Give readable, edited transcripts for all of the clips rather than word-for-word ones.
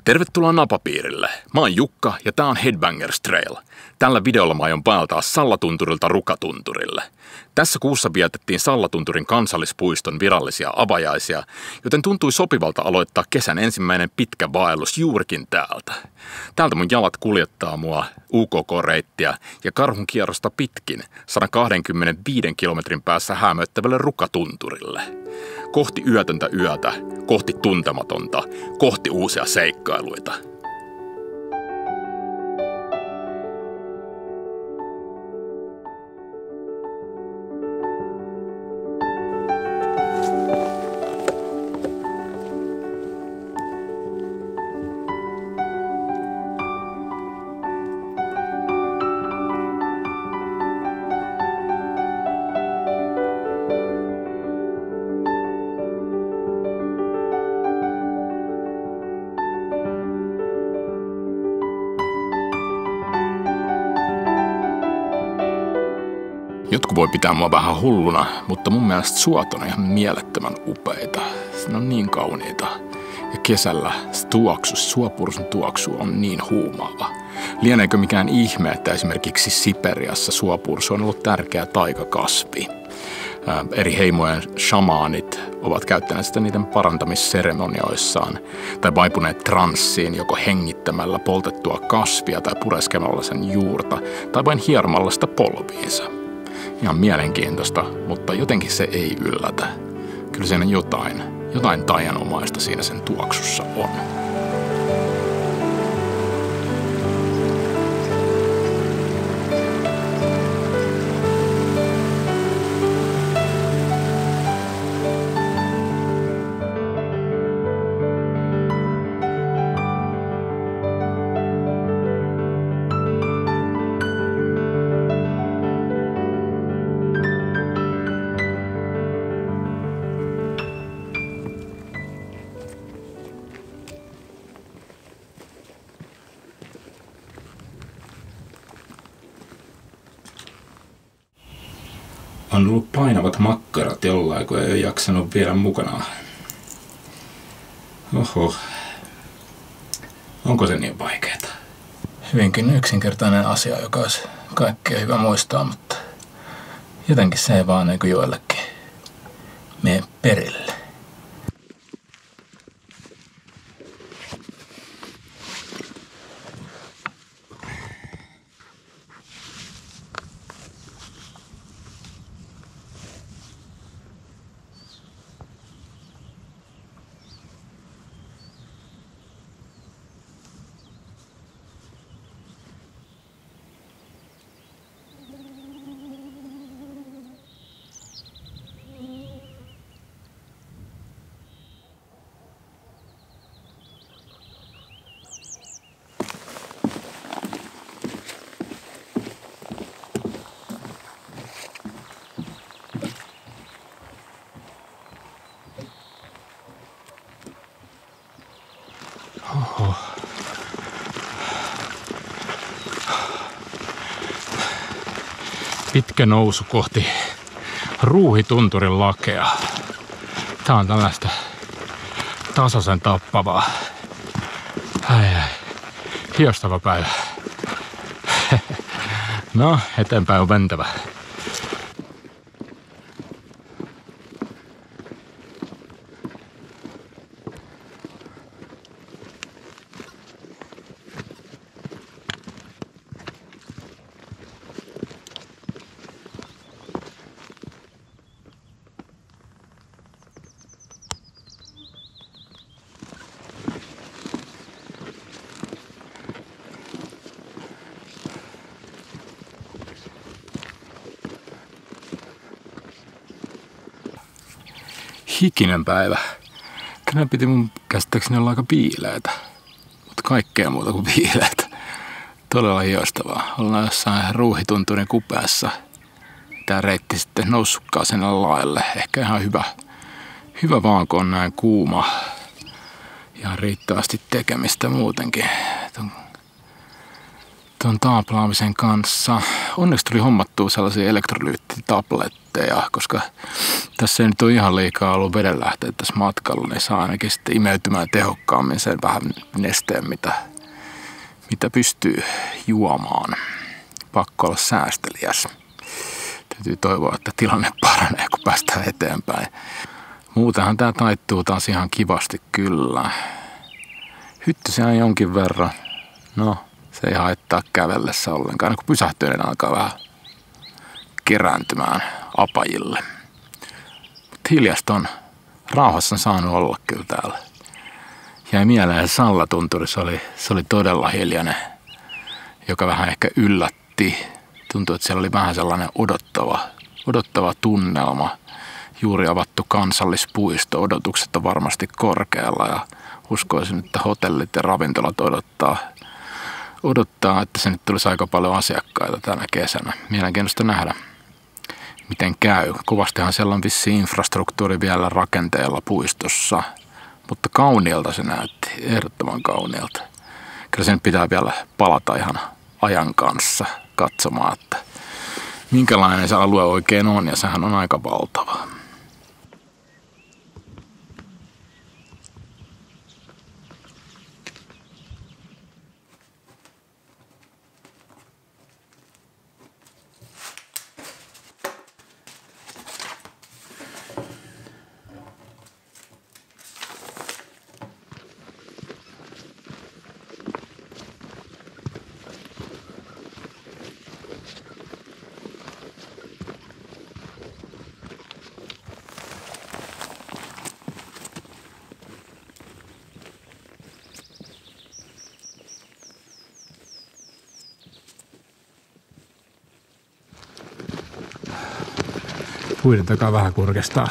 Tervetuloa Napapiirille. Mä oon Jukka ja tää on Headbangers Trail. Tällä videolla mä aion paeltaa Sallatunturilta Rukatunturille. Tässä kuussa vietettiin Sallatunturin kansallispuiston virallisia avajaisia, joten tuntui sopivalta aloittaa kesän ensimmäinen pitkä vaellus juurikin täältä. Täältä mun jalat kuljettaa mua UKK-reittiä ja karhunkierrosta pitkin 125 kilometrin päässä häämöittävälle Rukatunturille. Kohti yötöntä yötä, kohti tuntematonta, kohti uusia seikkailuita. Jotkut voi pitää mua vähän hulluna, mutta mun mielestä suot on ihan mielettömän upeita. Ne on niin kauniita. Ja kesällä se suopursun tuoksu on niin huumaava. Lieneekö mikään ihme, että esimerkiksi Siperiassa suopursu on ollut tärkeä taikakasvi. Eri heimojen shamaanit ovat käyttäneet sitä niiden parantamisseremonioissaan tai vaipuneet transsiin joko hengittämällä poltettua kasvia tai pureskemalla sen juurta tai vain hieromalla sitä polviinsa. Ihan mielenkiintoista, mutta jotenkin se ei yllätä. Kyllä siinä jotain taianomaista siinä sen tuoksussa on. On ollut painavat makkarat jollain, kun ei ole jaksanut viedä mukanaan. Oho. Onko se niin vaikeeta? Hyvinkin yksinkertainen asia, joka olisi kaikkea hyvä muistaa, mutta jotenkin se ei vaan niin kuin joillekin mene perille. Oho. Pitkä nousu kohti Ruuhitunturin lakea. Tää on tällaista tasaisen tappavaa. Hiostava päivä. No, eteenpäin on mentävä. Hikinen päivä. Tänään piti mun käsittääkseni olla aika viileätä, mutta kaikkea muuta kuin viileätä. Todella hiostavaa. Ollaan jossain Ruuhitunturin kupeessa. Tää reitti sitten noussutkaan sen laelle. Ehkä ihan hyvä vaan, kun on näin kuuma. Ihan riittävästi tekemistä muutenkin. tuon taaplaamisen kanssa. Onneksi tuli hommattua sellaisia elektrolyyttitabletteja, koska tässä ei nyt ole ihan liikaa ollut vedenlähteitä tässä matkalla, niin saa ainakin sitten imeytymään tehokkaammin sen vähän nesteen, mitä pystyy juomaan. Pakko olla säästeliäs. Täytyy toivoa, että tilanne paranee, kun päästään eteenpäin. Muutenhan tää taittuu taas ihan kivasti kyllä. Hyttysiä on jonkin verran. No, se ei haittaa kävellessä ollenkaan. Kun pysähtyy, niin alkaa vähän kerääntymään apajille. Mutta hiljasta on rauhassa saanut olla kyllä täällä. Jäi mieleen Sallatunturi, se oli todella hiljainen, joka vähän ehkä yllätti. Tuntui, että siellä oli vähän sellainen odottava tunnelma. Juuri avattu kansallispuisto, odotukset on varmasti korkealla ja uskoisin, että hotellit ja ravintolat odottaa, että se nyt tulisi aika paljon asiakkaita tänä kesänä. Mielenkiintoista nähdä, miten käy. Kovastihan siellä on vissi infrastruktuuri vielä rakenteella puistossa, mutta kauniilta se näytti, ehdottoman kauniilta. Kyllä sen pitää vielä palata ihan ajan kanssa katsomaan, että minkälainen se alue oikein on, ja sehän on aika valtava. Puiden takaa vähän kurkistaa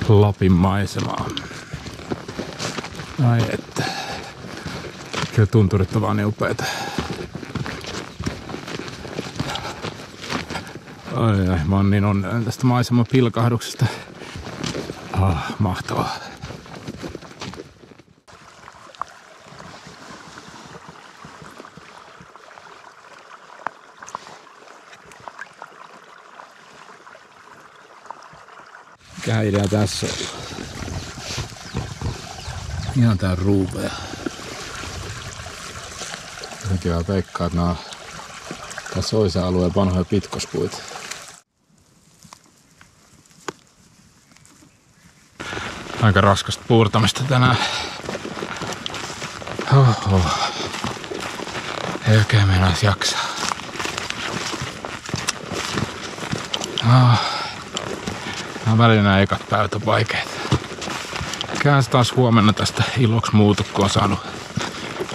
Lapin maisemaa. Ai että. Kyllä tunturit on vaan niin upeita. Ai, mä oon niin onnellinen tästä maiseman pilkahduksesta. Mahtavaa. Mikähän idea tässä on? Ihan tää ruupeja. Jotenkin vähän veikkaa, että nää tässä toisen alueen vanhoja pitkospuita. Aika raskasta puurtamista tänään. Oho. Ei oikein meinais jaksaa. Välillä nämä ekat päivät on vaikeita. Käänsi taas huomenna tästä iloksi muutu, kun on saanut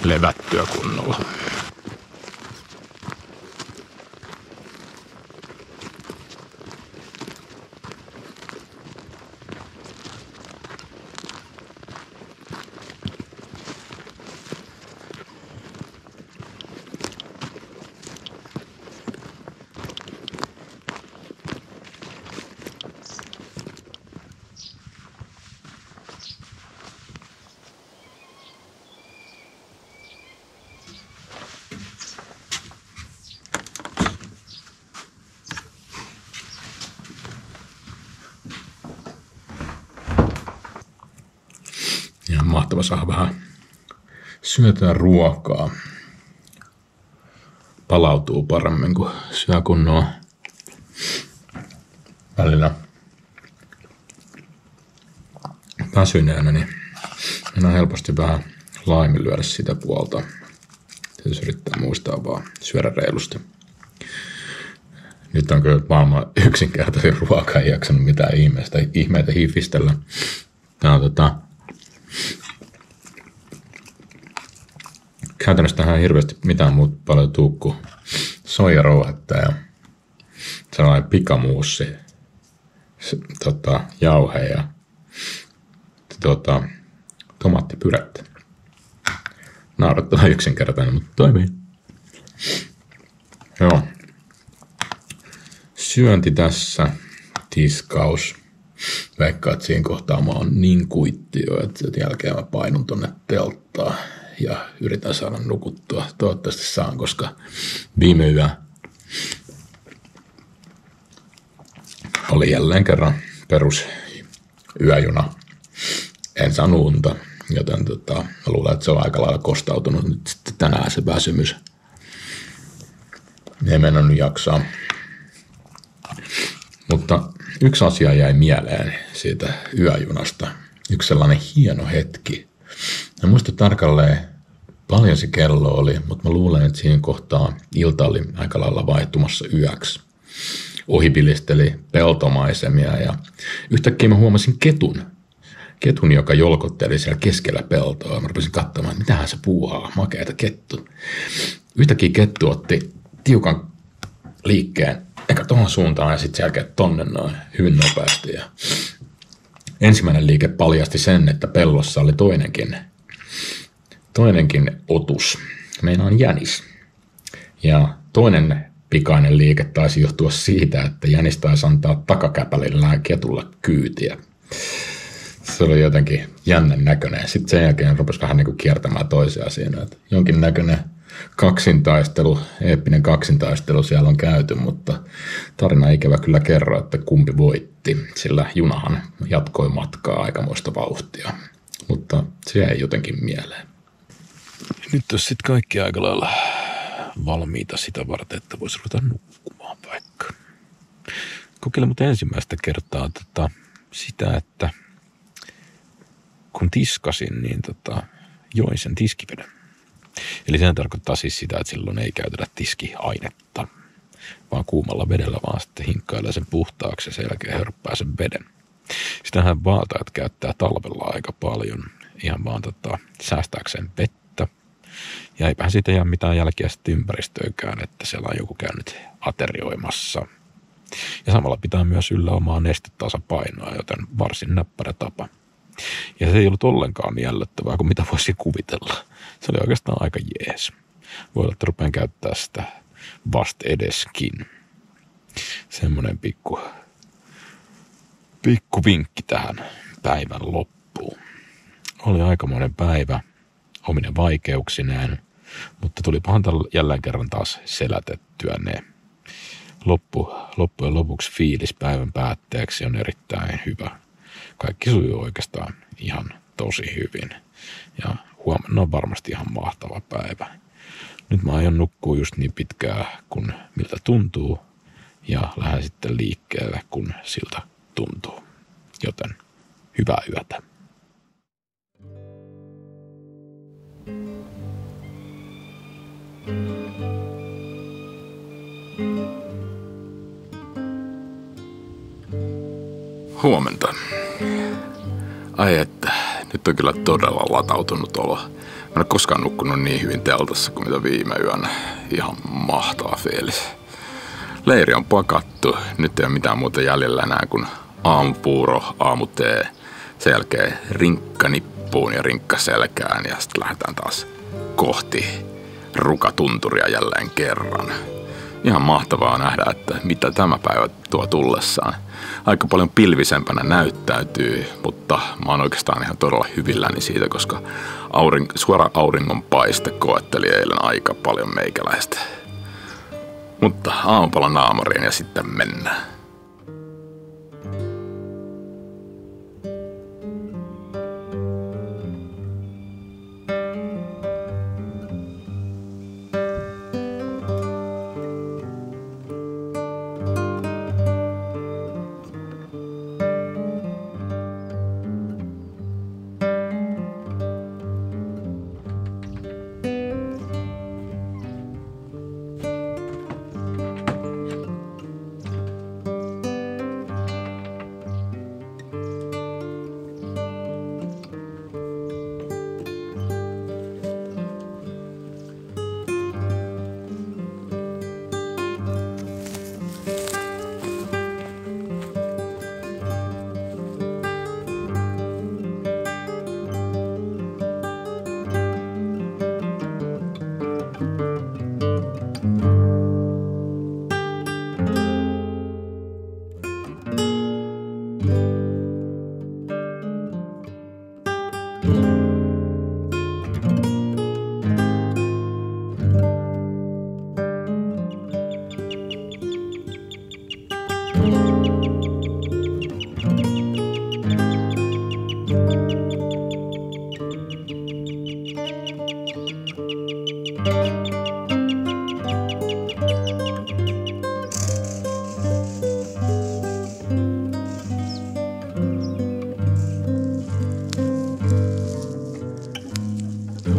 levättyä kunnolla. Ihan mahtava saada vähän syötyä ruokaa. Palautuu paremmin, kun syö kunnolla. Välillä väsyneenä, niin mennään helposti vähän laiminlyödä sitä puolta. Tietysti yrittää muistaa vaan syödä reilusti. Nyt on kyllä maailman yksinkertaisin ruoka, ei jaksanut mitään ihmeitä hifistellä. Tää on käytännössä tähän ei hirveästi mitään muuta paljon tuu kuin soijarouhetta ja sellainen pikamuussi, jauhe ja tomaattipyrettä. Naurettavan yksinkertainen, mutta toimii. Joo. Syönti tässä, tiskaus. Veikkaan, että siinä kohtaa mä oon niin kuitti jo, että jälkeen mä painun tonne telttaan ja yritän saada nukuttua. Toivottavasti saan, koska viime yö oli jälleen kerran perus yöjuna. En saanut unta, joten mä luulen, että se on aika lailla kostautunut nyt sitten tänään se väsymys. Ei mennä jaksaa. Mutta yksi asia jäi mieleen siitä yöjunasta. Yksi sellainen hieno hetki. En muista tarkalleen paljon se kello oli, mutta mä luulen, että siinä kohtaa ilta oli aika lailla vaihtumassa yöksi. Ohipilisteli peltomaisemia ja yhtäkkiä mä huomasin ketun, joka jolkotteli siellä keskellä peltoa. Mä rupesin katsomaan, että mitähän se puuhaa, makeata kettu. Yhtäkkiä kettu otti tiukan liikkeen, eka tuohon suuntaan ja sitten sen jälkeen tonne noin hyvin nopeasti. Ja ensimmäinen liike paljasti sen, että pellossa oli toinenkin otus, meinaan jänis. Ja toinen pikainen liike taisi johtua siitä, että jänis taisi antaa takakäpälillään ketulla kyytiä. Se oli jotenkin jännän näköinen. Sitten sen jälkeen rupesi vähän niin kuin kiertämään toisiaan siinä. Että jonkin näköinen eeppinen kaksintaistelu siellä on käyty, mutta tarina ikävä kyllä kerro, että kumpi voitti, sillä junahan jatkoi matkaa aikamoista vauhtia. Mutta se jäi jotenkin mieleen. Nyt olisi sitten kaikki aika lailla valmiita sitä varten, että voisi ruveta nukkumaan vaikka. Kokeile mutta ensimmäistä kertaa sitä, että kun tiskasin, niin join sen tiskiveden. Eli sehän tarkoittaa siis sitä, että silloin ei käytetä tiskiainetta, vaan kuumalla vedellä vaan sitten hinkkailee sen puhtaaksi ja sen jälkeen hörppää sen veden. Sitähän vaatajat käyttää talvella aika paljon ihan vaan säästääkseen vettä. Ja eipähän siitä jää mitään jälkiä sitten ympäristöönkään, että siellä on joku käynyt aterioimassa. Ja samalla pitää myös yllä omaa nestetasapainoa, joten varsin näppärä tapa. Ja se ei ollut ollenkaan niin ällöttävää kuin mitä voisi kuvitella. Se oli oikeastaan aika jees. Voi olla, että rupean käyttää sitä vast edeskin. Semmoinen pikku vinkki tähän päivän loppuun. Oli aikamoinen päivä omine vaikeuksineen, mutta tulipahan jälleen kerran taas selätettyä ne. Loppujen lopuksi fiilis päivän päätteeksi on erittäin hyvä. Kaikki sujuu oikeastaan ihan tosi hyvin ja huomenna on varmasti ihan mahtava päivä. Nyt mä aion nukkua just niin pitkään kuin miltä tuntuu ja lähden sitten liikkeelle kun siltä tuntuu. Joten hyvää yötä. Huomenta. Ai että, nyt on kyllä todella latautunut olo. Mä en ole koskaan nukkunut niin hyvin teltassa kuin mitä viime yönä. Ihan mahtava fiilis. Leiri on pakattu. Nyt ei ole mitään muuta jäljellä enää kuin aamupuuro, aamutee. Sen jälkeen rinkka nippuun ja rinkka selkään ja sitten lähdetään taas kohti rukatunturia jälleen kerran. Ihan mahtavaa nähdä, että mitä tämä päivä tuo tullessaan. Aika paljon pilvisempänä näyttäytyy, mutta mä oon oikeastaan ihan todella hyvilläni siitä, koska suora auringonpaiste koetteli eilen aika paljon meikäläistä. Mutta aamupala naamariin ja sitten mennään.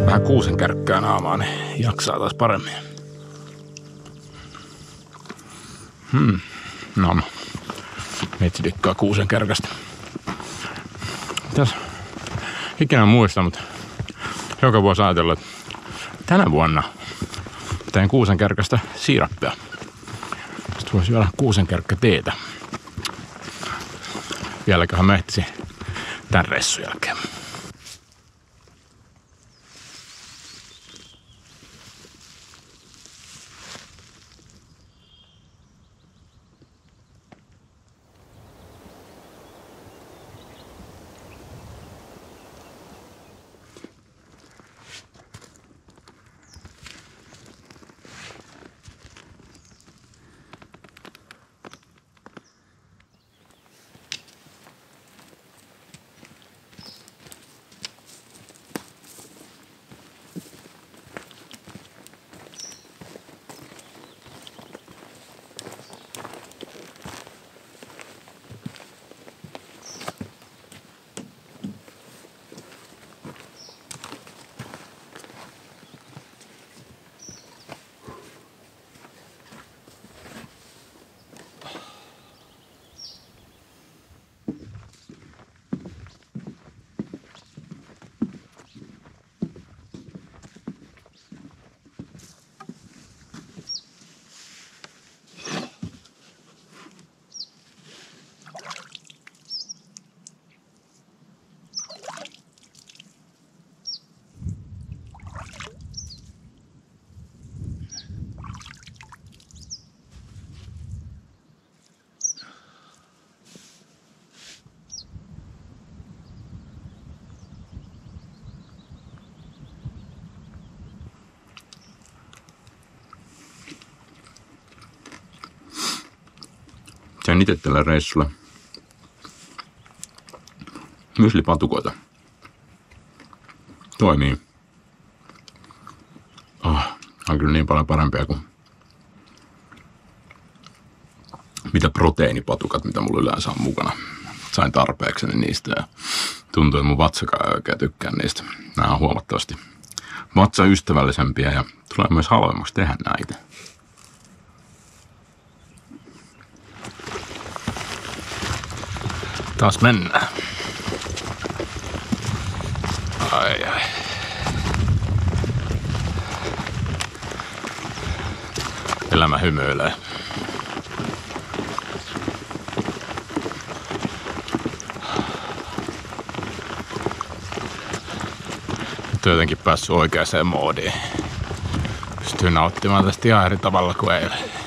Vähän kuusenkärkkää naamaa, niin jaksaa taas paremmin. No, meitsi dikkaa kuusenkärkästä. Mitäs? Ikinä muista, mutta joka vuosi ajatellut, että tänä vuonna teen kuusenkärkästä siirappia. Sitten voisi juoda kuusenkärkkäteetä. Vieläköhän mä ehtisin tän reissun jälkeen. Sain itse tällä reissulla myslipatukoita. Toimii. On kyllä niin paljon parempia kuin mitä proteiinipatukat, mitä mulla yleensä on mukana. Sain tarpeekseni niistä ja tuntuu, että mun vatsakaan ei oikein tykkää niistä. Nämä on huomattavasti vatsaystävällisempiä ja tulee myös halvemmaksi tehdä näitä. Taas mennään. Ai. Elämä hymyilee. Nyt on jotenkin päässyt oikeaan moodiin. Pystyy nauttimaan tästä ihan eri tavalla kuin eilen.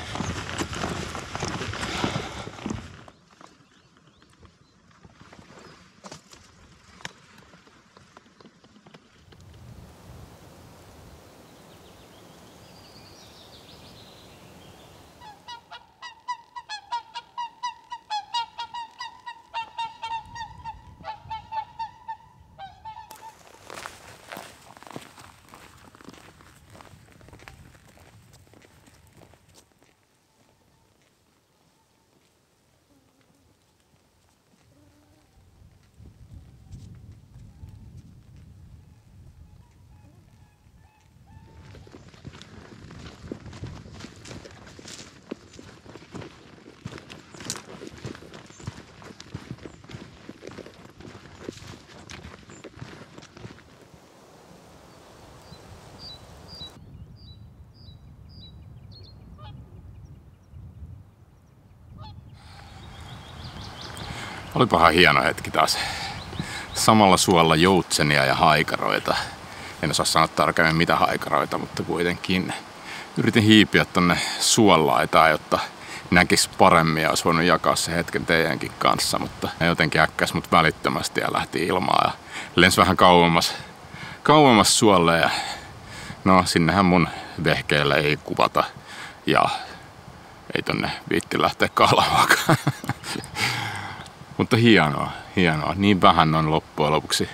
Olipahan hieno hetki taas. Samalla suolla joutsenia ja haikaroita. En osaa sanoa tarkemmin mitä haikaroita, mutta kuitenkin yritin hiipiä tonne suolaitaan, jotta näkis paremmin ja olisi voinut jakaa se hetken teidänkin kanssa, mutta ne jotenkin äkkäs mut välittömästi ja lähti ilmaan ja lensi vähän kauemmas suolle ja no sinnehän mun vehkeillä ei kuvata ja ei tonne viitti lähteä kahlaamaan. Mutta hienoa. Niin vähän on loppujen lopuksi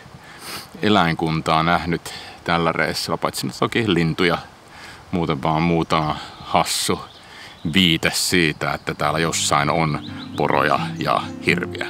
eläinkuntaa nähnyt tällä reissulla, paitsi nyt toki lintuja muuten vaan muutama hassu viite siitä, että täällä jossain on poroja ja hirviä.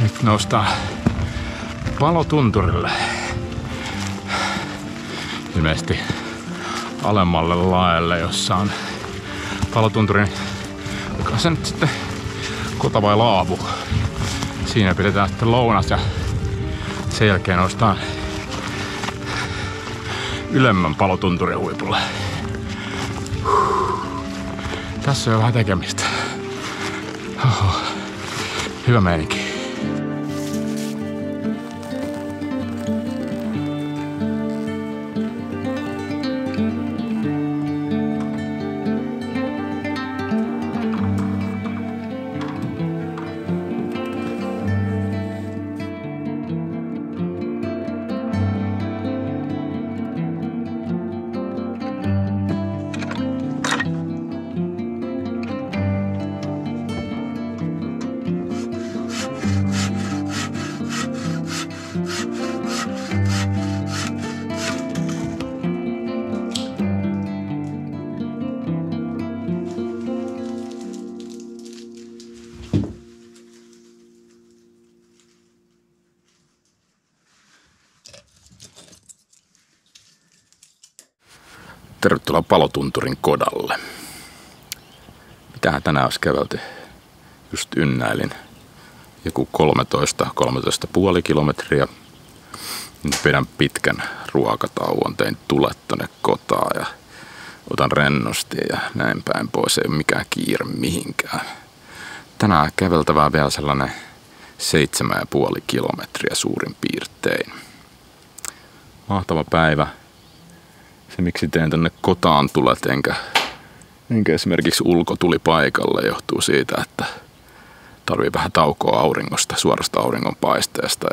Nyt noustaan palotunturille. Ilmeisesti alemmalle laelle, jossa on palotunturin, joka se nyt sitten kota vai laavu. Siinä pidetään sitten lounas ja sen jälkeen noustaan ylemmän palotunturin huipulle. Tässä on jo vähän tekemistä. Oho. Hyvä meininki. Tervetuloa palotunturin kodalle. Mitähän tänään olisi kävelty? Just ynnäilin joku 13,5 kilometriä. Nyt pidän pitkän ruokatauon, tein tulet tonne kotaan ja otan rennosti ja näin päin pois. Ei ole mikään kiire mihinkään. Tänään käveltävää vielä sellainen 7,5 kilometriä suurin piirtein. Mahtava päivä. Se miksi teen tänne kotaan tulet enkä esimerkiksi ulkotulipaikalle johtuu siitä, että tarvii vähän taukoa auringosta, suorasta auringonpaisteesta.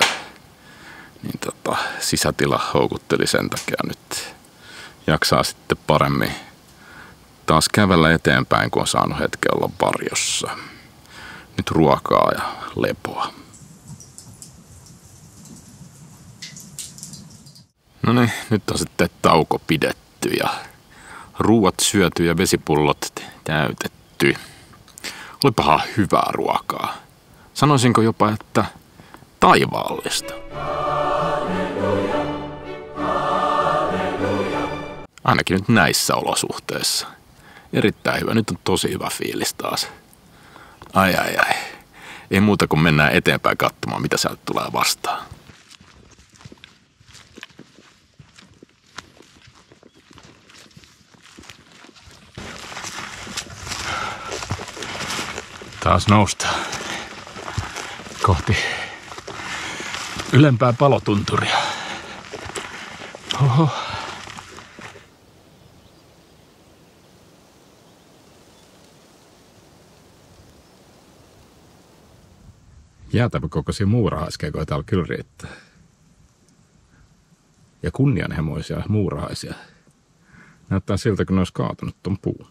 Niin sisätila houkutteli sen takia nyt jaksaa sitten paremmin taas kävellä eteenpäin, kun on saanut hetken olla varjossa. Nyt ruokaa ja lepoa. No niin, nyt on sitten tauko pidetty ja ruuat syöty ja vesipullot täytetty. Olipahan hyvää ruokaa. Sanoisinko jopa, että taivaallista. Ainakin nyt näissä olosuhteissa. Erittäin hyvä. Nyt on tosi hyvä fiilis taas. Ai. Ei muuta kuin mennään eteenpäin katsomaan, mitä sieltä tulee vastaan. Taas noustaan kohti ylempää palotunturia. Oho. Jäätävä kokoisia muurahaiskeikoja täällä kyllä riittää. Ja kunnianhimoisia muurahaisia. Näyttää siltä, kun ne olisi kaatunut ton puun.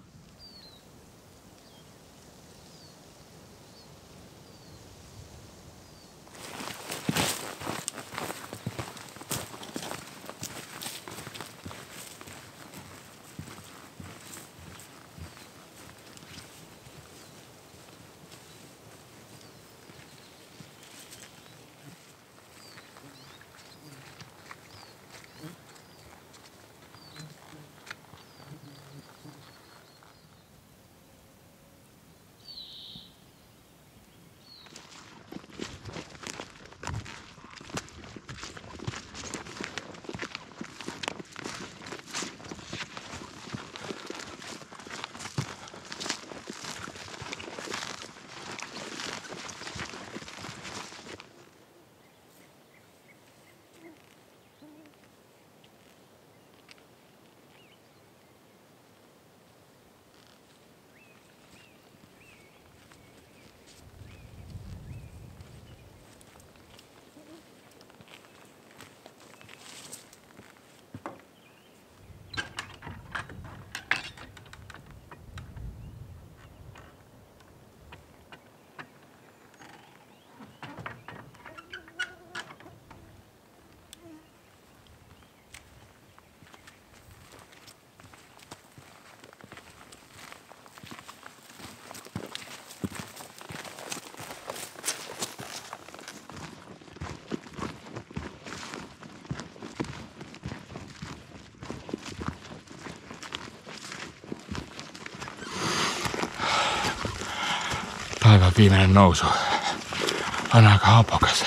Päivän viimeinen nousu. On aika hapokas.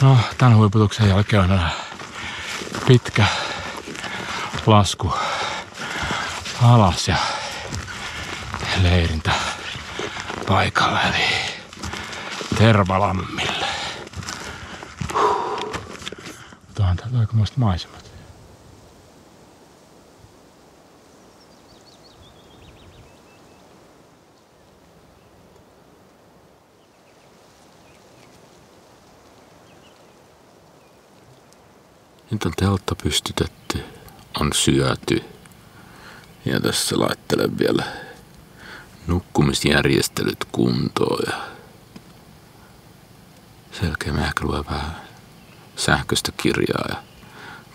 No, tämän huiputuksen jälkeen on pitkä lasku alas ja leirintä paikalle, eli Tervalammille. Tuohan täältä aikamoiset maisemat. Nyt on teltta pystytetty, on syöty ja tässä laittelen vielä nukkumisjärjestelyt kuntoon ja selkeä mä ehkä luen vähän sähköistä kirjaa ja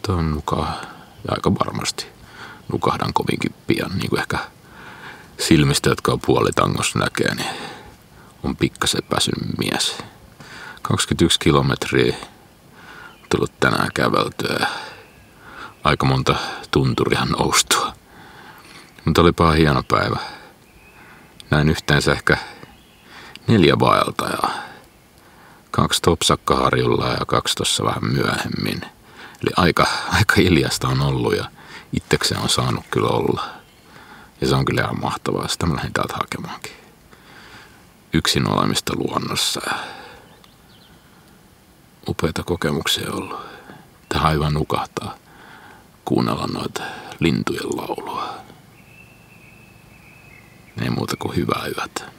toivon mukaan ja aika varmasti nukahdan kovinkin pian, niin kuin ehkä silmistä, jotka on puolitangossa näkee, niin on pikkasen väsynyt mies. 21 kilometriä tullut tänään käveltyä ja aika monta tunturia noustua. Mutta olipa hieno päivä. Näin yhteensä ehkä 4 vaeltajaa. 2 Topsakkaharjulla ja 2 tuossa vähän myöhemmin. Eli aika hiljasta on ollut ja itsekseen on saanut kyllä olla. Ja se on kyllä ihan mahtavaa. Sitä mä lähdin täältä hakemaankin. Yksin olemista luonnossa ja upeita kokemuksia on ollut. Tähän aivan nukahtaa kuunnella noita lintujen laulua. Ei muuta kuin hyvää yötä.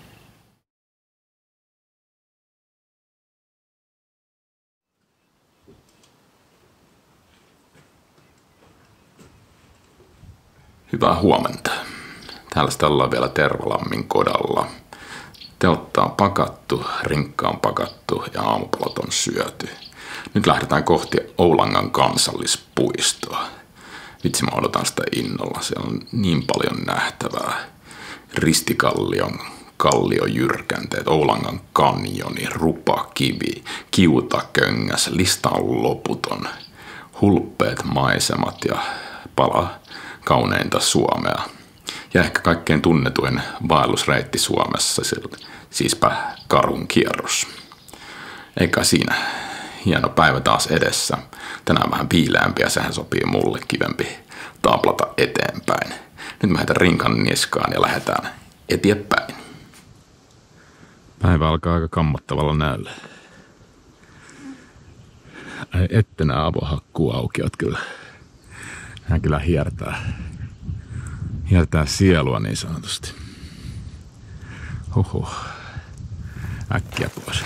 Hyvää huomenta. Täällä sitä ollaan vielä Tervalammin kodalla. Teltta on pakattu, rinkka on pakattu ja aamupalot on syöty. Nyt lähdetään kohti Oulangan kansallispuistoa. Vitsi, mä odotan sitä innolla. Siellä on niin paljon nähtävää. Ristikallion kalliojyrkänteet, Oulangan kanjoni, Rupakivi, Kiutaköngäs, lista on loputon. Hulppeet maisemat ja pala kauneinta Suomea. Ja ehkä kaikkein tunnetuin vaellusreitti Suomessa, siispä Karhun kierros. Eikä siinä. Hieno päivä taas edessä. Tänään vähän viileämpi ja sehän sopii mulle, kivempi taaplata eteenpäin. Nyt mä heitän rinkan niskaan ja lähdetään eteenpäin. Päivä alkaa aika kammottavalla näöllä. Ette nää avohakkuuaukiot kyllä. Hän kyllä hiertää sielua niin sanotusti. Huhhuh. Äkkiä pois.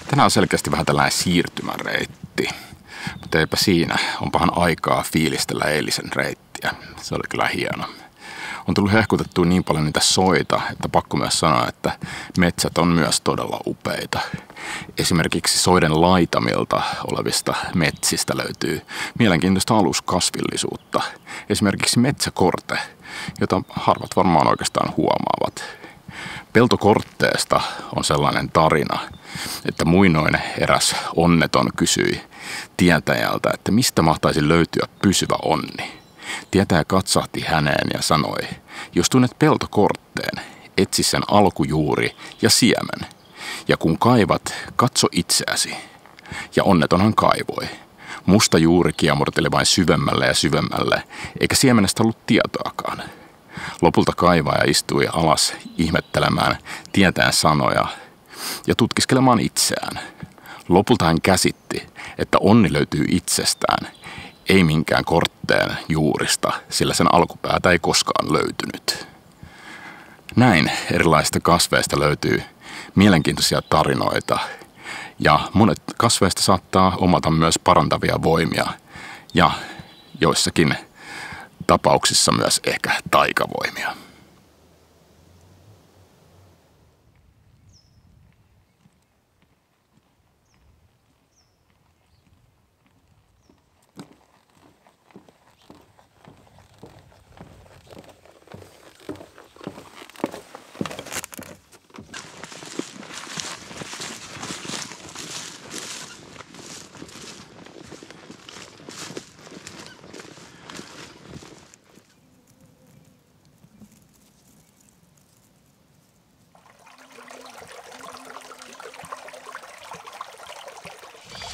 Tänään on selkeästi vähän tällainen siirtymäreitti, mutta eipä siinä. Onpahan aikaa fiilistellä eilisen reittiä. Se oli kyllä hieno. On tullut hehkutettua niin paljon niitä soita, että pakko myös sanoa, että metsät on myös todella upeita. Esimerkiksi soiden laitamilta olevista metsistä löytyy mielenkiintoista aluskasvillisuutta. Esimerkiksi metsäkorte, jota harvat varmaan oikeastaan huomaavat. Peltokortteesta on sellainen tarina, että muinoin eräs onneton kysyi tietäjältä, että mistä mahtaisi löytyä pysyvä onni. Tietäjä katsahti häneen ja sanoi, jos tunnet peltokortteen, etsi sen alkujuuri ja siemen. Ja kun kaivat, katso itseäsi. Ja onnetonhan kaivoi. Musta juuri kiemurteli vain syvemmälle ja syvemmälle, eikä siemenestä ollut tietoakaan. Lopulta kaivaja istui alas ihmettelemään tietäjän sanoja ja tutkiskelemaan itseään. Lopulta hän käsitti, että onni löytyy itsestään, ei minkään kortteen juurista, sillä sen alkupäätä ei koskaan löytynyt. Näin erilaisista kasveista löytyy mielenkiintoisia tarinoita, ja monet kasveista saattaa omata myös parantavia voimia, ja joissakin tapauksissa myös ehkä taikavoimia.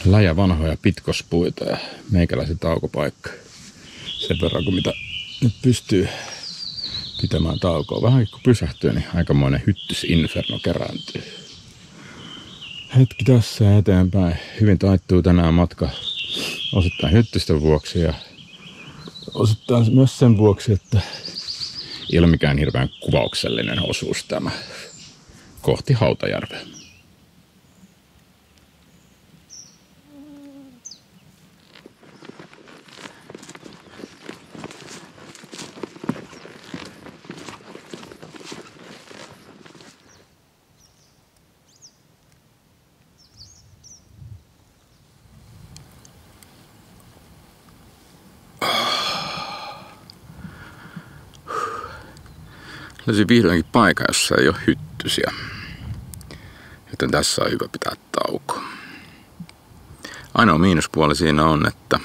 Läjä vanhoja pitkospuita ja meikäläisen taukopaikka. Sen verran kuin mitä nyt pystyy pitämään taukoa. Vähän kun pysähtyy, niin aikamoinen hyttysinferno kerääntyy. Hetki tässä eteenpäin. Hyvin taittuu tänään matka osittain hyttysten vuoksi ja osittain myös sen vuoksi, että ei ole mikään hirveän kuvauksellinen osuus tämä kohti Hautajärveä. Löysin vihdoinkin paikka, jossa ei ole hyttysiä, joten tässä on hyvä pitää tauko. Ainoa miinuspuoli siinä on, että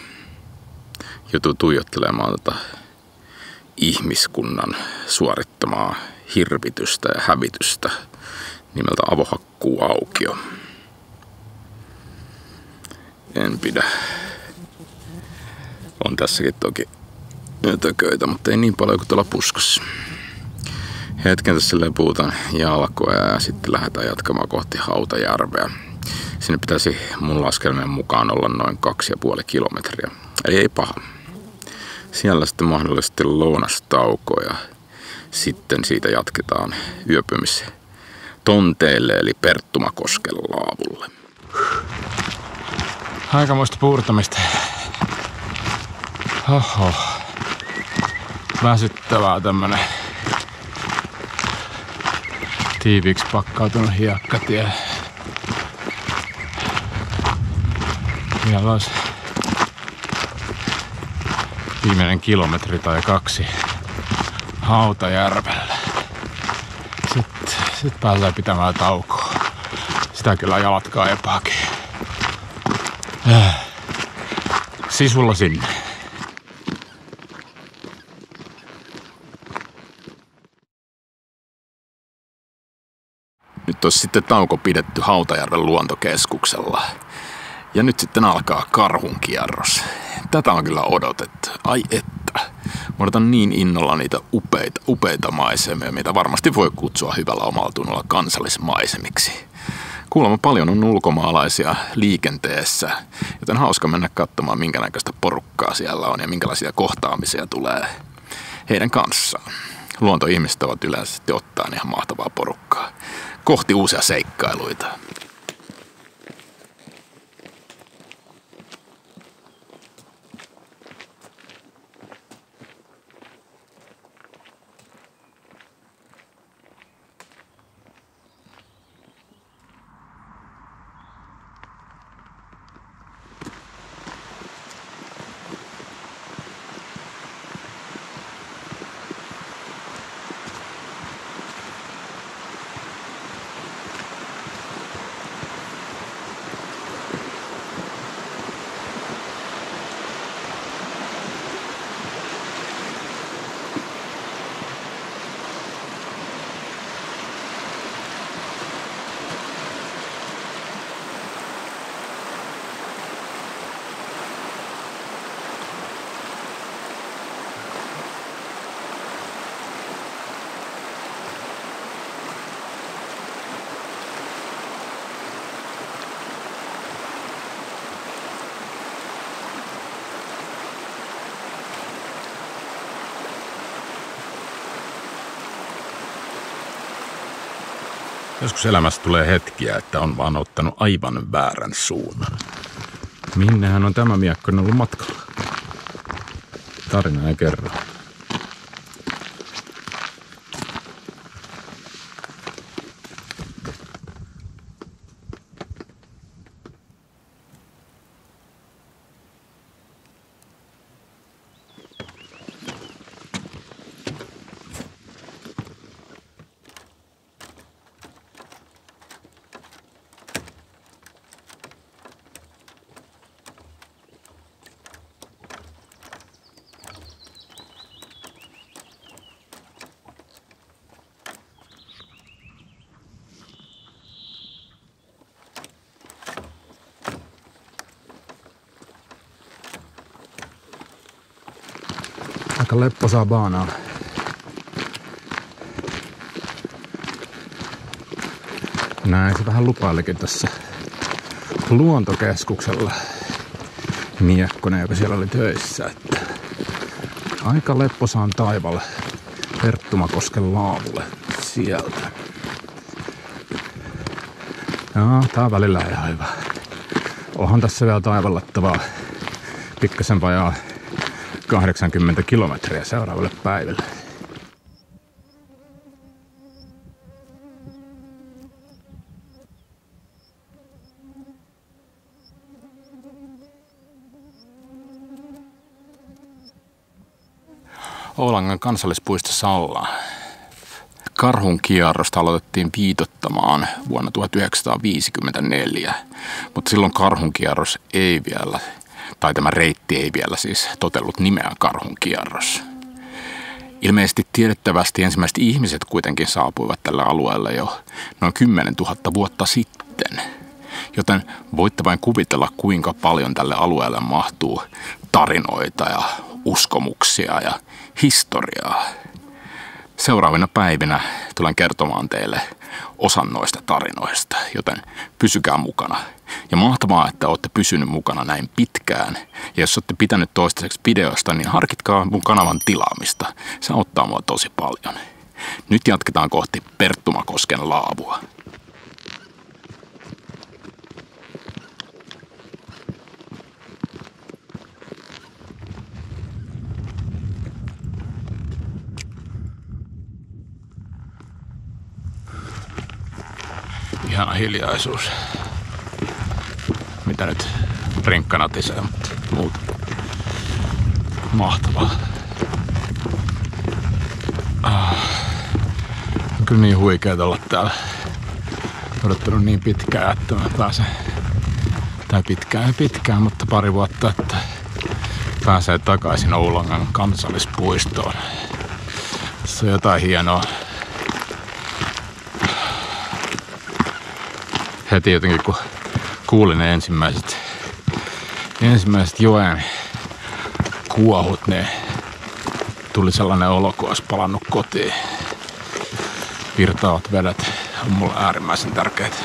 joutuu tuijottelemaan ihmiskunnan suorittamaa hirvitystä ja hävitystä nimeltä avohakkuuaukio. En pidä. On tässäkin toki tököitä, mutta ei niin paljon kuin tuolla puskassa. Hetken tässä puhutaan jalkoja ja sitten lähdetään jatkamaan kohti Hautajärveä. Sinne pitäisi mun laskelmien mukaan olla noin 2,5 kilometriä. Eli ei paha. Siellä sitten mahdollisesti lounastauko ja sitten siitä jatketaan tonteille eli Perttumakosken laavulle. Aikamoista puurtamista. Oho. Väsyttävää tämmönen tiiviiksi pakkautunut hiekkatie. Vielä olisi viimeinen kilometri tai 2 Hautajärvelle. Sitten pääsee pitämään taukoa. Sitä kyllä jalat kaipaakin. Sisulla sinne. Nyt olisi sitten tauko pidetty Hautajärven luontokeskuksella. Ja nyt sitten alkaa karhunkierros. Tätä on kyllä odotettu. Ai että. Odotan niin innolla niitä upeita maisemia, mitä varmasti voi kutsua hyvällä omalla tunnolla kansallismaisemiksi. Kuulemma paljon on ulkomaalaisia liikenteessä, joten hauska mennä katsomaan, minkä näköistä porukkaa siellä on ja minkälaisia kohtaamisia tulee heidän kanssaan. Luontoihmiset ovat yleensä ottaen ihan mahtavaa porukkaa kohti uusia seikkailuita. Joskus elämässä tulee hetkiä, että on vaan ottanut aivan väärän suunnan. Minnehän on tämä miekkonen ollut matkalla? Tarina ei kerro. Aika lepposaa baanaa. Näin se vähän lupailikin tässä luontokeskuksella miekkonen, joka siellä oli töissä. Että aika lepposaan taivalle Perttumakosken laavulle sieltä. Joo, tää on välillä ihan hyvä. Onhan tässä vielä taivallettavaa pikkasen vajaa 80 kilometriä seuraavalle päivälle. Oulangan kansallispuistossa ollaan. Karhunkierrosta aloitettiin viitottamaan vuonna 1954, mutta silloin karhunkierros ei vielä, tai tämä reitti ei vielä siis totellut nimeä karhunkierros. Ilmeisesti tiedettävästi ensimmäiset ihmiset kuitenkin saapuivat tälle alueelle jo noin 10 000 vuotta sitten, joten voitte vain kuvitella, kuinka paljon tälle alueelle mahtuu tarinoita ja uskomuksia ja historiaa. Seuraavina päivinä tulen kertomaan teille osan noista tarinoista, joten pysykää mukana. Ja mahtavaa, että olette pysynyt mukana näin pitkään. Ja jos olette pitänyt toistaiseksi videosta, niin harkitkaa mun kanavan tilaamista. Se auttaa mua tosi paljon. Nyt jatketaan kohti Perttumakosken laavua. Ihana hiljaisuus. Mitä nyt rinkka natisee, mutta muuta. Mahtavaa. On kyllä niin huikeeta olla täällä. Odottanut niin pitkään, että mä pääsen. Tai pitkään, mutta pari vuotta, että pääsee takaisin Oulangan kansallispuistoon. Tässä on jotain hienoa. Heti jotenkin kun kuulin ne ensimmäiset joen kuohut, niin tuli sellainen olo, kun olisi palannut kotiin. Virtaavat vedet on mulle äärimmäisen tärkeitä.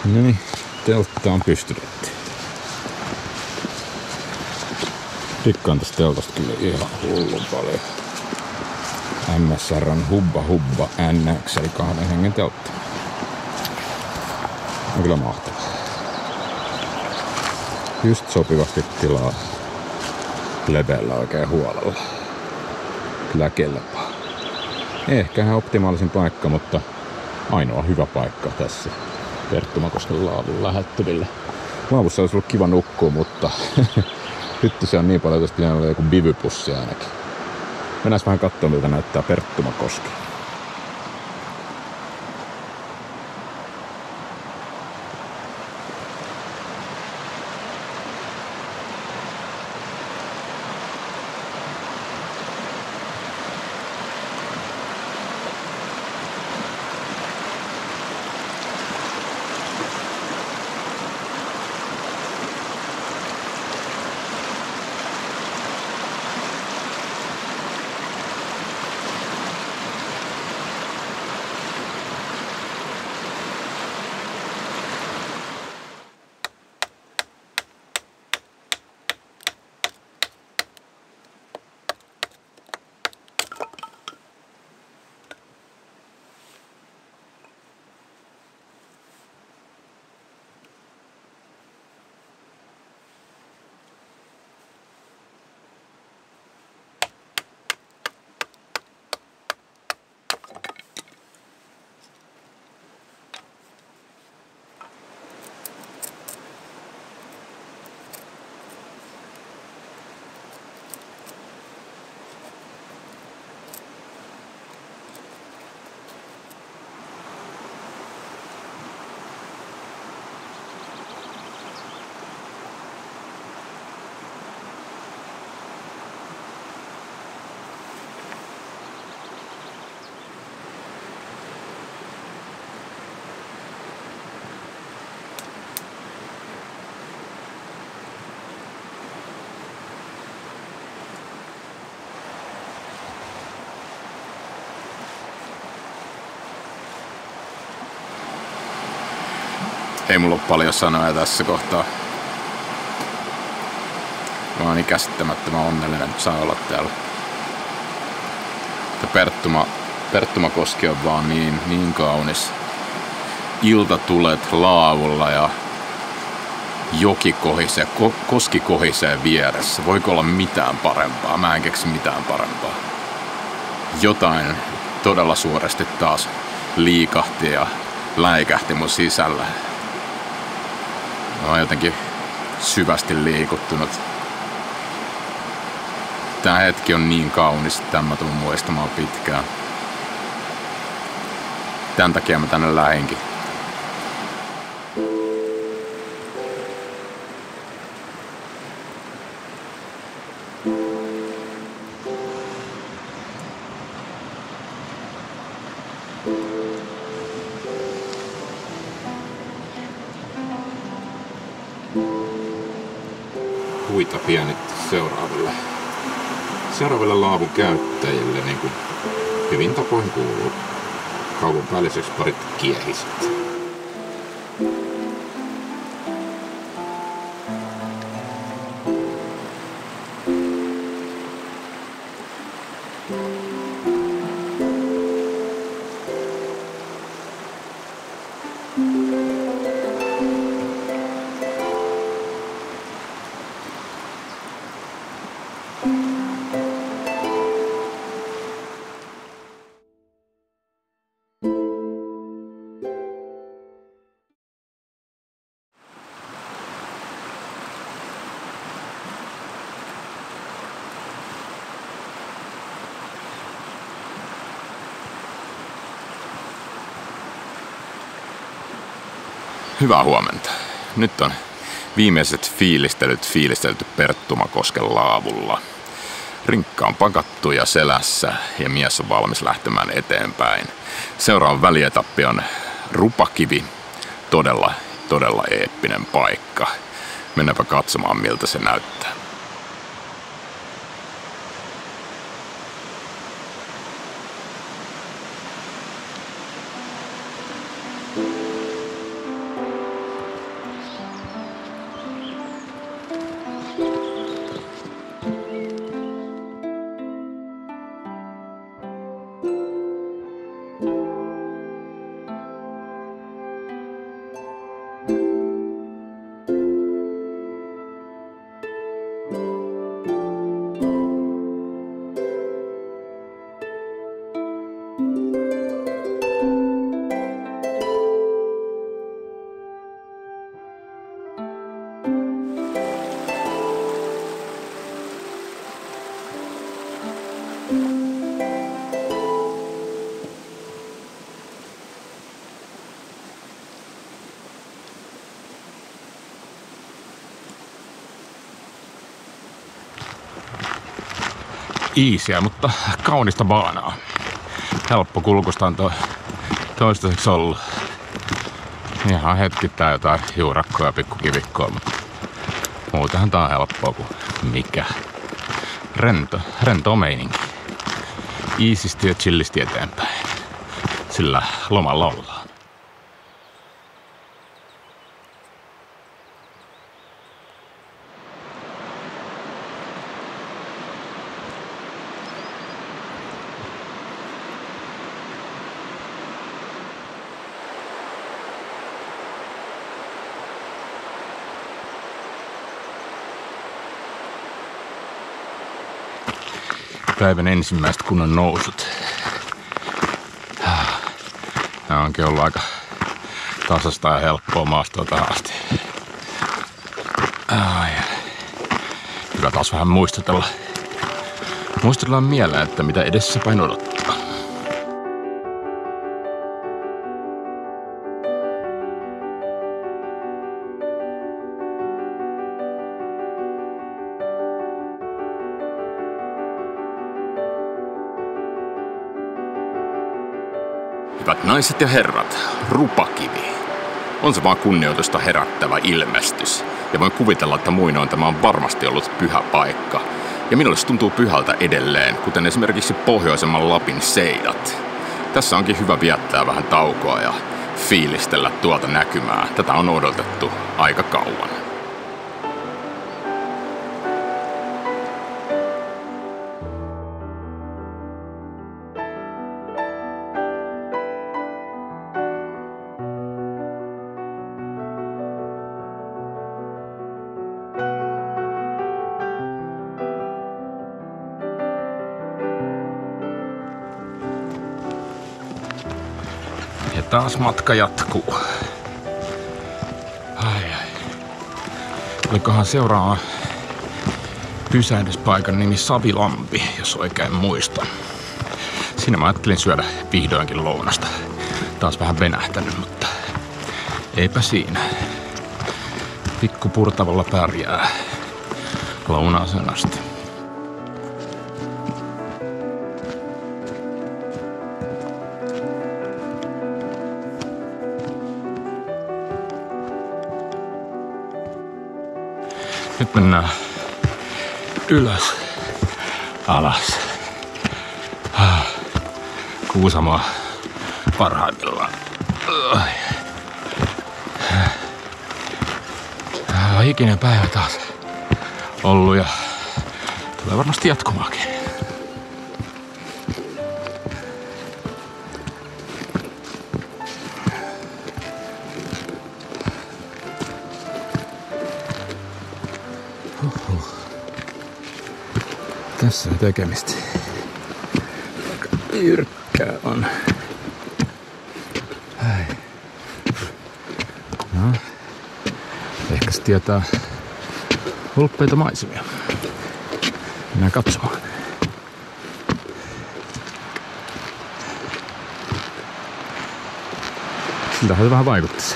No niin, teltta on pystytetty. Dikkaan tästä teltasta kyllä ihan hullun paljon. MSR on hubba NX eli 2 hengen teltta. On kyllä mahtavaa. Just sopivasti tilaa leveällä oikein huolella. Kyllä kelpaa. Ehkä ihan optimaalisin paikka, mutta ainoa hyvä paikka tässä Perttumakosken laavun lähettyvillä. Laavussa olisi ollut kiva nukkua, mutta nyt se on niin paljon, että pitää olla joku bivypussi ainakin. Mennään vähän katsomaan, miltä näyttää Perttumakoski. Ei mulla ole paljon sanoja tässä kohtaa. Mä oon niin käsittämättömän onnellinen, että saa olla täällä. Perttumakoski on vaan niin kaunis. Iltatulet laavulla ja joki kohisee, koski kohisee vieressä. Voiko olla mitään parempaa? Mä en keksi mitään parempaa. Jotain todella suuresti taas liikahti ja läikähti mun sisällä. Mä oon jotenkin syvästi liikuttunut. Tää hetki on niin kaunis, että mä tuun muistamaan pitkään. Tän takia mä tänne lähinkin. Puita pienitti seuraaville laavun käyttäjille, niin kuin hyvin tapoin kuuluu. kaupan päälliseksi parit kiehiset. Hyvää huomenta. Nyt on viimeiset fiilistelty Perttumakosken laavulla. Rinkka on pakattu ja selässä ja mies on valmis lähtemään eteenpäin. Seuraava välietappi on Rupakivi. Todella eeppinen paikka. Mennäänpä katsomaan miltä se näyttää. Iisiä, mutta kaunista baanaa. Helppo kulkusta on toistaiseksi ollut. Ihan hetkittäin jotain juurakkoja ja pikkukivikkoa, mutta muutenhan tää on helppoa kuin mikä. Rento meininki. Iisisti ja chillisti eteenpäin. Sillä lomalla ollaan. Päivän ensimmäiset kunnon nousut. Nämä onkin ollut aika tasasta ja helppoa maastoa tähän asti. Hyvä taas vähän muistutella. Muistellaan mieleen, että mitä edessäpäin odottaa. Hyvät naiset ja herrat, Rupakivi. On se vaan kunnioitusta herättävä ilmestys. Ja voin kuvitella, että muinoin tämä on varmasti ollut pyhä paikka. Ja minulle se tuntuu pyhältä edelleen, kuten esimerkiksi pohjoisemman Lapin seidat. Tässä onkin hyvä viettää vähän taukoa ja fiilistellä tuolta näkymää. Tätä on odotettu aika kauan. Ja taas matka jatkuu. Olikohan seuraava pysähdyspaikan nimi Savilampi, jos oikein muistan. Siinä mä ajattelin syödä vihdoinkin lounasta. Taas vähän venähtänyt, mutta eipä siinä. Pikku purtavalla pärjää lounaaseen asti. Nyt mennään ylös, alas. Kuusamoa parhaimmillaan. Hikinen päivä taas ollut ja tulee varmasti jatkumaakin. Tässä on tekemistä. Aika jyrkkää on. No. Ehkä se tietää hulppeita maisemia. Mennään katsomaan. Siltähän se vähän vaikuttaisi.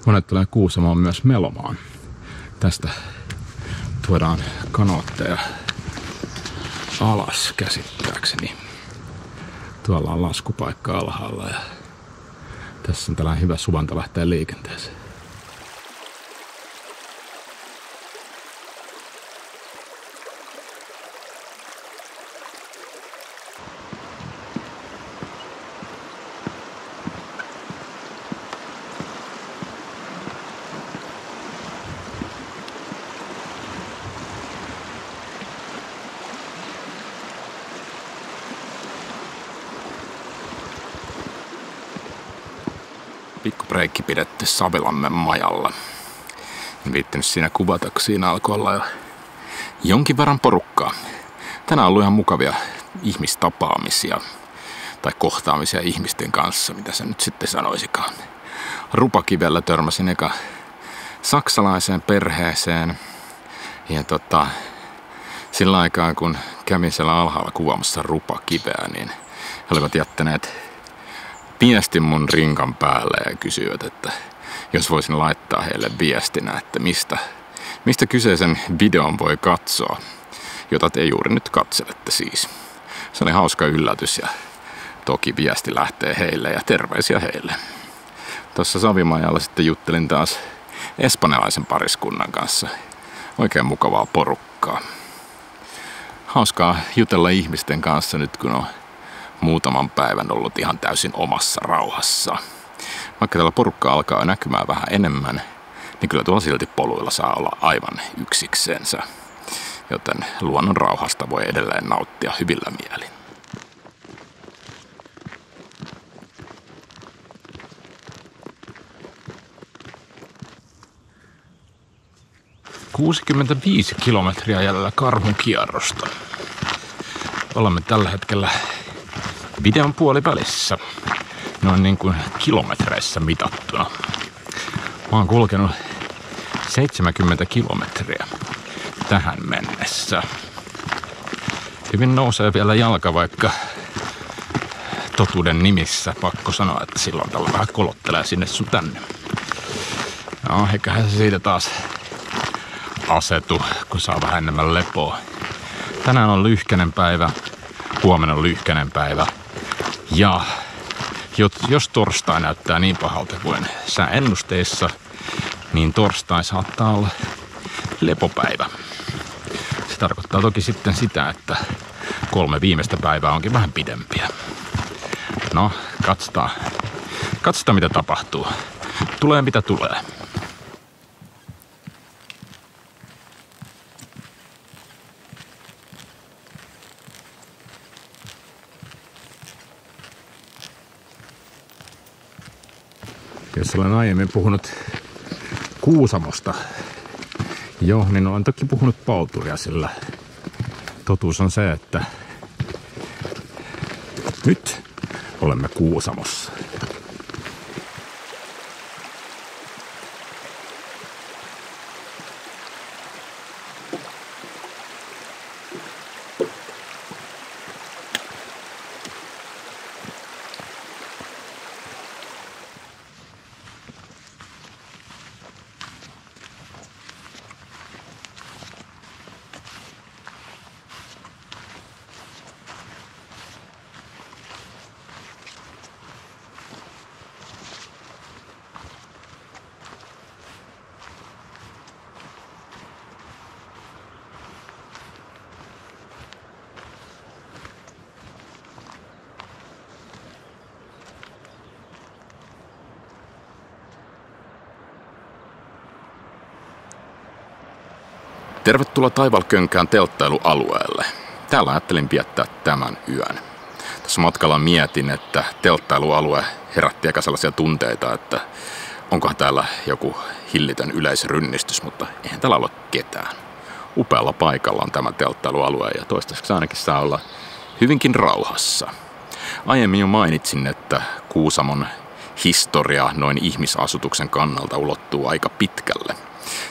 Monet tulee Kuusamoon myös melomaan. Tästä tuodaan kanootteja alas käsittääkseni. Tuolla on laskupaikka alhaalla ja tässä on tällainen hyvä suvanta lähteä liikenteeseen. Pikkubreikki pidetty Savilammen majalla. En viittänyt siinä kuvata, kun siinä alkoi olla jo jonkin verran porukkaa. Tänään on ollut ihan mukavia ihmistapaamisia tai kohtaamisia ihmisten kanssa, mitä se nyt sitten sanoisikaan. Rupakivellä törmäsin eka saksalaiseen perheeseen ja sillä aikaa kun kävin siellä alhaalla kuvaamassa Rupakiveä, niin he olivat jättäneet viestin mun rinkan päälle ja kysyivät, että jos voisin laittaa heille viestinä, että mistä kyseisen videon voi katsoa, jota te juuri nyt katselette siis. Se oli hauska yllätys ja toki viesti lähtee heille ja terveisiä heille. Tuossa Savimajalla sitten juttelin taas espanjalaisen pariskunnan kanssa. Oikein mukavaa porukkaa. Hauskaa jutella ihmisten kanssa nyt kun on muutaman päivän ollut ihan täysin omassa rauhassa. Vaikka täällä porukka alkaa näkymään vähän enemmän, niin kyllä tuolla silti poluilla saa olla aivan yksiksensä. Joten luonnon rauhasta voi edelleen nauttia hyvillä mielin. ...65 kilometriä jäljellä Karhun kierrosta. Olemme tällä hetkellä videon puolivälissä, noin niin kuin kilometreissä mitattuna. Mä oon kulkenut 70 kilometriä tähän mennessä. Hyvin nousee vielä jalka, vaikka totuuden nimissä pakko sanoa, että silloin tällä vähän kolottelee sinne sun tänne. No, eiköhän se siitä taas asetu, kun saa vähän enemmän lepoa. Tänään on lyhkänen päivä, huomenna on lyhkänen päivä. Ja jos torstai näyttää niin pahalta kuin sääennusteissa, niin torstai saattaa olla lepopäivä. Se tarkoittaa toki sitten sitä, että 3 viimeistä päivää onkin vähän pidempiä. No, katsotaan mitä tapahtuu. Tulee mitä tulee. Jos olen aiemmin puhunut Kuusamosta, niin olen toki puhunut Palturia, sillä totuus on se, että nyt olemme Kuusamossa. Tervetuloa Taivalkönkään telttailualueelle. Täällä ajattelin viettää tämän yön. Tässä matkalla mietin, että telttailualue herätti aika sellaisia tunteita, että onkohan täällä joku hillitön yleisrynnistys, mutta eihän täällä ole ketään. Upealla paikalla on tämä telttailualue ja toistaiseksi ainakin saa olla hyvinkin rauhassa. Aiemmin jo mainitsin, että Kuusamon historia noin ihmisasutuksen kannalta ulottuu aika pitkälle.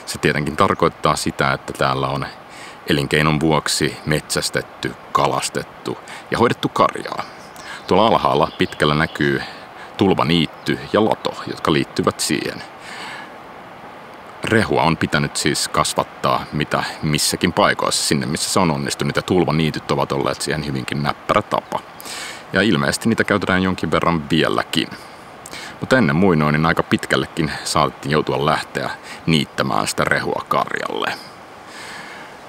Se tietenkin tarkoittaa sitä, että täällä on elinkeinon vuoksi metsästetty, kalastettu ja hoidettu karjaa. Tuolla alhaalla pitkällä näkyy tulvaniitty ja lato, jotka liittyvät siihen. Rehua on pitänyt siis kasvattaa mitä missäkin paikoissa, sinne missä se on onnistunut, ja tulvaniityt ovat olleet siihen hyvinkin näppärä tapa. Ja ilmeisesti niitä käytetään jonkin verran vieläkin. Mutta ennen muinoin niin aika pitkällekin saatettiin joutua lähteä niittämään sitä rehua karjalle.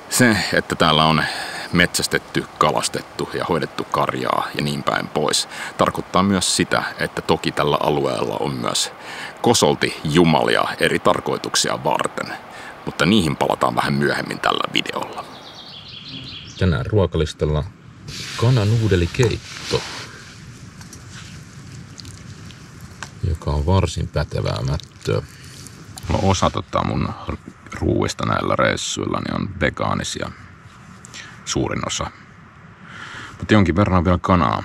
Se, että täällä on metsästetty, kalastettu ja hoidettu karjaa ja niin päin pois, tarkoittaa myös sitä, että toki tällä alueella on myös kosolti jumalia eri tarkoituksia varten. Mutta niihin palataan vähän myöhemmin tällä videolla. Tänään ruokalistalla kananuudelikeitto, joka on varsin pätevää mättöä. Osa mun ruuista näillä reissuilla niin on vegaanisia, suurin osa. Mutta jonkin verran on vielä kanaa.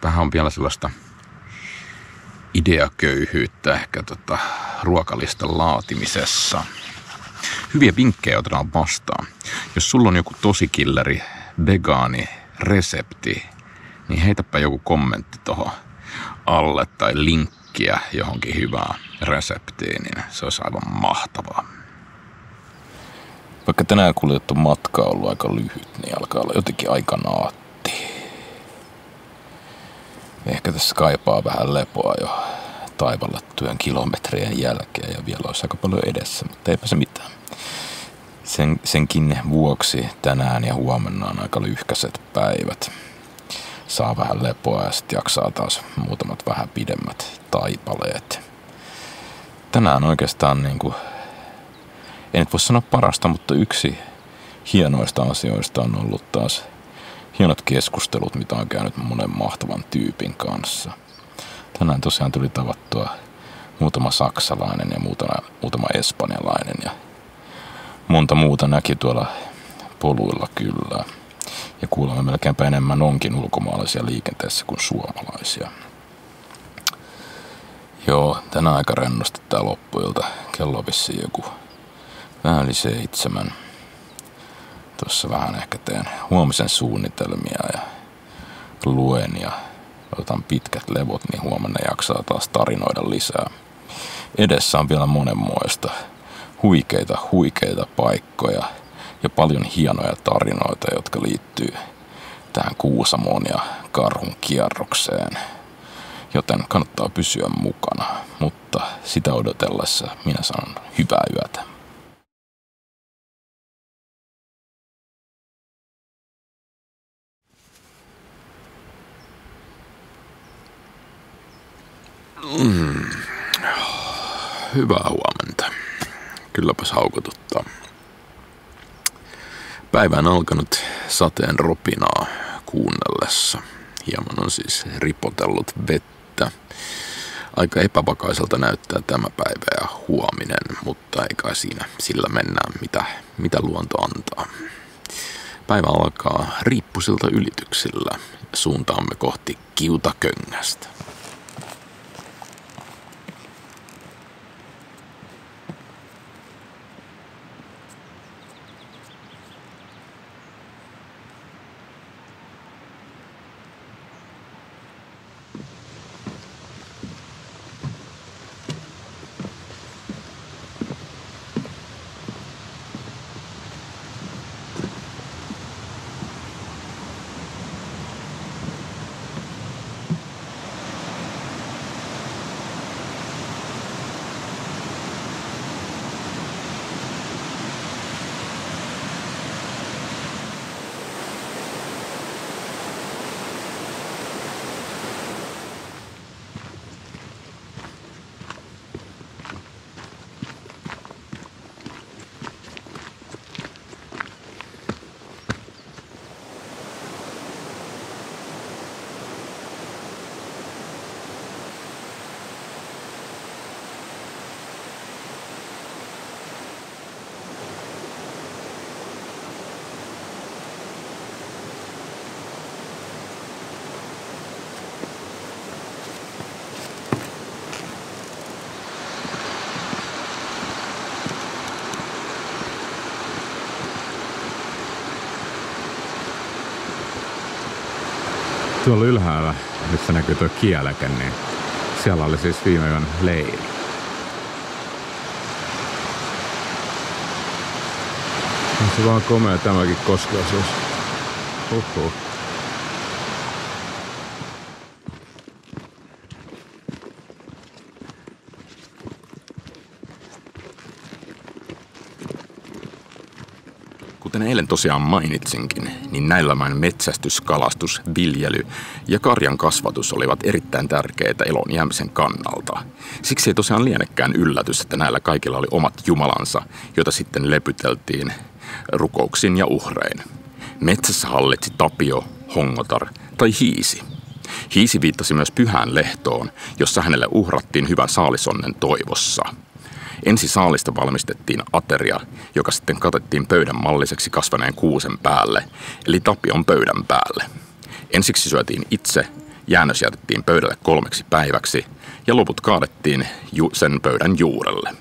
Vähän on vielä sellaista ideaköyhyyttä ehkä ruokalistan laatimisessa. Hyviä vinkkejä otetaan vastaan. Jos sulla on joku tosikilleri vegaani resepti, niin heitäpä joku kommentti tuohon alle tai linkkiä johonkin hyvään reseptiin, niin se olisi aivan mahtavaa. Vaikka tänään kuljettu matka on ollut aika lyhyt, niin alkaa olla jotenkin aika naatti. Ehkä tässä kaipaa vähän lepoa jo taivallettujen kilometrien jälkeen ja vielä olisi aika paljon edessä, mutta eipä se mitään. Senkin vuoksi tänään ja huomenna on aika lyhkäiset päivät. Saa vähän lepoa ja sitten jaksaa taas muutamat vähän pidemmät taipaleet. Tänään oikeastaan en nyt voi sanoa parasta, mutta yksi hienoista asioista on ollut taas hienot keskustelut, mitä on käynyt monen mahtavan tyypin kanssa. Tänään tosiaan tuli tavattua muutama saksalainen ja muutama espanjalainen ja monta muuta näki tuolla poluilla kyllä. Ja kuulemma melkeinpä enemmän onkin ulkomaalaisia liikenteessä kuin suomalaisia. Joo, tänään aika rennosti tää loppuilta. Kello on vissiin joku vähän yli 7. Tuossa vähän ehkä teen huomisen suunnitelmia ja luen ja otan pitkät levot, niin huomenna jaksaa taas tarinoida lisää. Edessä on vielä monenmoista huikeita paikkoja ja paljon hienoja tarinoita, jotka liittyy tähän Kuusamoon ja Karhun kierrokseen. Joten kannattaa pysyä mukana, mutta sitä odotellessa minä sanon hyvää yötä. Hyvää huomenta. Kylläpäs haukotuttaa. Päivä on alkanut sateen ropinaa kuunnellessa. Hieman on siis ripotellut vettä. Aika epävakaiselta näyttää tämä päivä ja huominen, mutta ei kai siinä sillä mennään, mitä luonto antaa. Päivä alkaa riippusilta ylityksillä. Suuntaamme kohti Kiutaköngästä. Tuolla ylhäällä, missä näkyy tuo kieleke, niin siellä oli siis viime yön leiri. On se vaan komea tämäkin kosteisuus. Huhhuh. Kuten eilen tosiaan mainitsinkin, niin näillä main metsästys, kalastus, viljely ja karjan kasvatus olivat erittäin tärkeitä elon jäämisen kannalta. Siksi ei tosiaan lienekään yllätys, että näillä kaikilla oli omat jumalansa, joita sitten lepyteltiin rukouksin ja uhrein. Metsässä hallitsi Tapio, Hongotar tai Hiisi. Hiisi viittasi myös pyhään lehtoon, jossa hänelle uhrattiin hyvän saalisonnen toivossa. Ensi saalista valmistettiin ateria, joka sitten katettiin pöydän malliseksi kasvaneen kuusen päälle, eli Tapion pöydän päälle. Ensiksi syötiin itse, jäännös jätettiin pöydälle 3 päiväksi ja loput kaadettiin sen pöydän juurelle.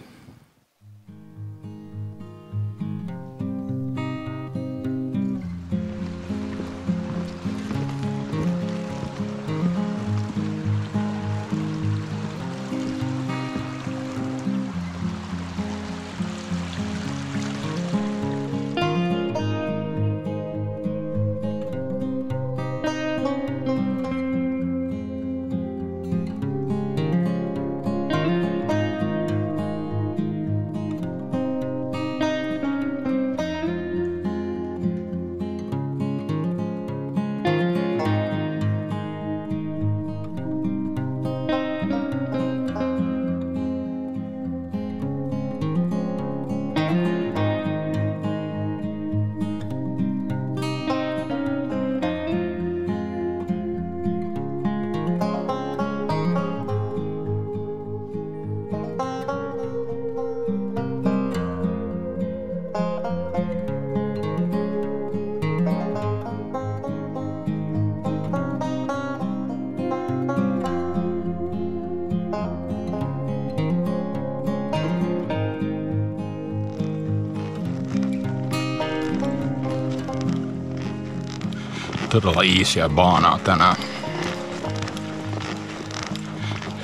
Todella easyä baanaa tänään.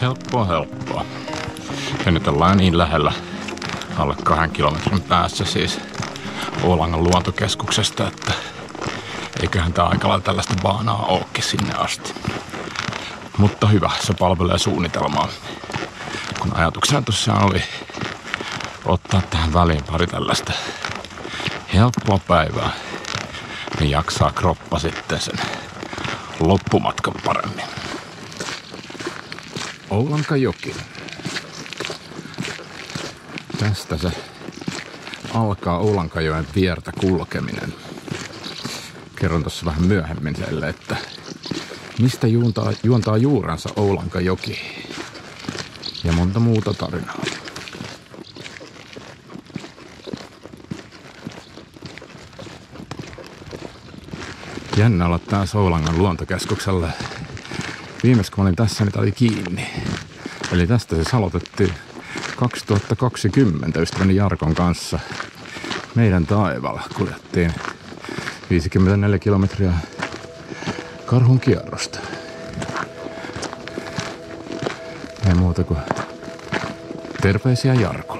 Helppoa. Ja nyt ollaan niin lähellä, alle 2 kilometrin päässä siis Oulangan luontokeskuksesta, että eiköhän tää aika lailla tällaista baanaa ookin sinne asti. Mutta hyvä, se palvelee suunnitelmaa. Kun ajatuksena tosiaan oli ottaa tähän väliin pari tällaista helppoa päivää, niin jaksaa kroppa sitten sen loppumatkan paremmin. Oulankajoki. Tästä se alkaa Oulankajoen viertä kulkeminen. Kerron tuossa vähän myöhemmin selle, että mistä juontaa juurensa Oulankajoki. Ja monta muuta tarinaa. Jännä olla taas Oulangan luontokeskuksella. Viimeis kun olin tässä, niin tää oli kiinni. Eli tästä se aloitettiin 2020 ystäväni Jarkon kanssa. Meidän taivalla kuljettiin 54 kilometriä karhun kierrosta. Ei muuta kuin terveisiä Jarkolle.